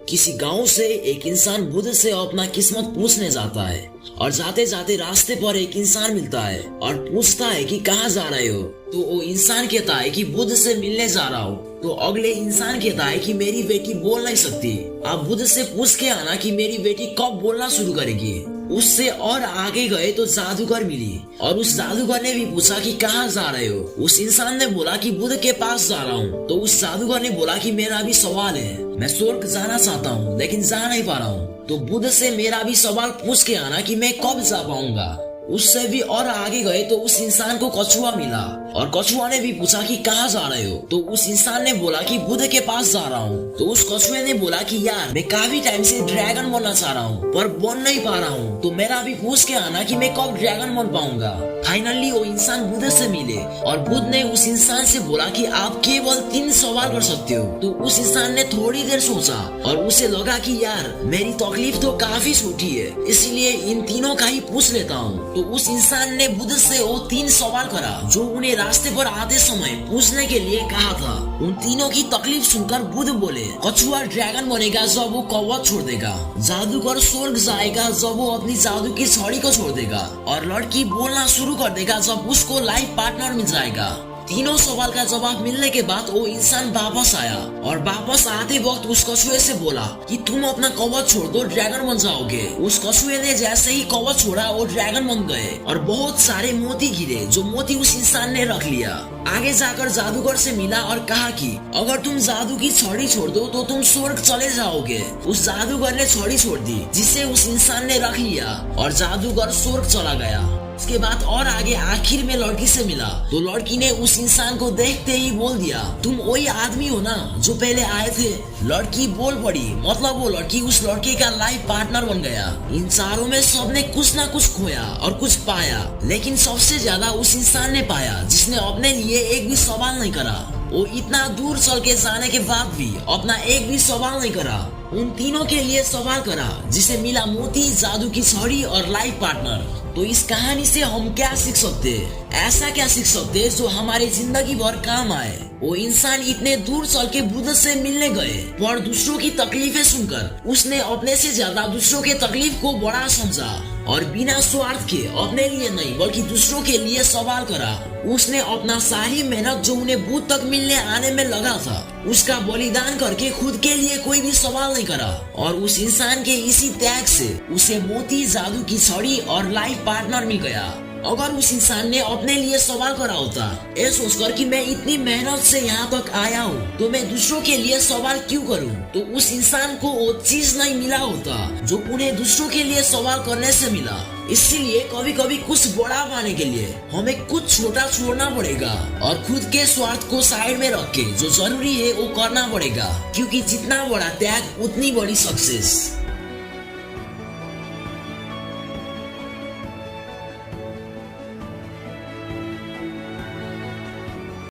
किसी गांव से एक इंसान बुद्ध से अपना किस्मत पूछने जाता है और जाते जाते रास्ते पर एक इंसान मिलता है और पूछता है कि कहाँ जा रहे हो। तो वो इंसान कहता है कि बुद्ध से मिलने जा रहा हूँ। तो अगले इंसान कहता है कि मेरी बेटी बोल नहीं सकती, आप बुद्ध से पूछ के आना कि मेरी बेटी कब बोलना शुरू करेगी। उससे और आगे गए तो जादूगर मिली और उस जादूगर ने भी पूछा कि कहाँ जा रहे हो। उस इंसान ने बोला कि बुद्ध के पास जा रहा हूँ। तो उस जादूगर ने बोला कि मेरा भी सवाल है, मैं स्वर्ग जाना चाहता हूँ लेकिन जा नहीं पा रहा हूँ। तो बुद्ध से मेरा भी सवाल पूछ के आना कि मैं कब जा पाऊंगा। उससे भी और आगे गए तो उस इंसान को कछुआ मिला और कछुआ ने भी पूछा कि कहाँ जा रहे हो। तो उस इंसान ने बोला कि बुद्ध के पास जा रहा हूँ। तो उस कछुए ने बोला कि यार मैं काफी टाइम से ड्रैगन बनना चाह रहा हूँ पर बन नहीं पा रहा हूँ, तो मेरा भी पूछ के आना कि मैं कब ड्रैगन बन पाऊंगा। फाइनली वो इंसान बुद्ध से मिले और बुद्ध ने उस इंसान से बोला कि आप केवल 3 सवाल कर सकते हो। तो उस इंसान ने थोड़ी देर सोचा और उसे लगा कि यार मेरी तकलीफ तो काफी छोटी है, इसलिए इन तीनों का ही पूछ लेता हूँ। तो उस इंसान ने बुद्ध से वो 3 सवाल करा जो उन्हें रास्ते पर आते समय पूछने के लिए कहा था। उन तीनों की तकलीफ सुनकर बुद्ध बोले, कछुआ ड्रैगन बनेगा जब वो कवच छोड़ देगा, जादूगर स्वर्ग जाएगा जब वो अपनी जादू की छड़ी को छोड़ देगा, और लड़की बोलना शुरू कर देगा जब उसको लाइफ पार्टनर मिल जाएगा। तीनों सवाल का जवाब मिलने के बाद वो इंसान वापस आया और वापस आते वक्त उस कछुए से बोला कि तुम अपना कवच छोड़ दो, ड्रैगन बन जाओगे। उस कछुए ने जैसे ही कवच छोड़ा वो ड्रैगन बन गए और बहुत सारे मोती गिरे जो मोती उस इंसान ने रख लिया। आगे जाकर जादूगर से मिला और कहा कि अगर तुम जादू की छड़ी छोड़ दो तो तुम स्वर्ग चले जाओगे। उस जादूगर ने छड़ी छोड़ दी जिसे उस इंसान ने रख लिया और जादूगर स्वर्ग चला गया। उसके बाद और आगे आखिर में लड़की से मिला तो लड़की ने उस इंसान को देखते ही बोल दिया, तुम वही आदमी हो ना जो पहले आए थे। लड़की बोल पड़ी, मतलब वो लड़की उस लड़के का लाइफ पार्टनर बन गया। इन चारों में सबने कुछ ना कुछ खोया और कुछ पाया, लेकिन सबसे ज्यादा उस इंसान ने पाया जिसने अपने लिए एक भी सवाल नहीं करा। वो इतना दूर चल के जाने के बाद भी अपना एक भी सवाल नहीं करा। उन तीनों के लिए सवाल करा जिसे मिला मोती, जादू की छड़ी और लाइफ पार्टनर। तो इस कहानी से हम क्या सीख सकते हैं? ऐसा क्या सीख सकते हैं जो हमारे जिंदगी भर काम आए। वो इंसान इतने दूर चल के बुद्ध से मिलने गए पर दूसरों की तकलीफें सुनकर उसने अपने से ज्यादा दूसरों के तकलीफ को बड़ा समझा और बिना स्वार्थ के अपने लिए नहीं बल्कि दूसरों के लिए सवाल करा। उसने अपना सारी मेहनत जो उन्हें बुद्ध तक मिलने आने में लगा था उसका बलिदान करके खुद के लिए कोई भी सवाल नहीं करा। और उस इंसान के इसी त्याग से उसे मोती, जादू की छड़ी और लाइफ पार्टनर मिल गया। अगर उस इंसान ने अपने लिए सवाल करा होता ये सोचकर कि मैं इतनी मेहनत से यहाँ तक आया हूँ तो मैं दूसरों के लिए सवाल क्यों करूँ, तो उस इंसान को वो चीज नहीं मिला होता जो उन्हें दूसरों के लिए सवाल करने से मिला। इसीलिए कभी कभी कुछ बड़ा पाने के लिए हमें कुछ छोटा छोड़ना पड़ेगा और खुद के स्वार्थ को साइड में रख के जो जरूरी है वो करना पड़ेगा, क्योंकि जितना बड़ा त्याग उतनी बड़ी सक्सेस।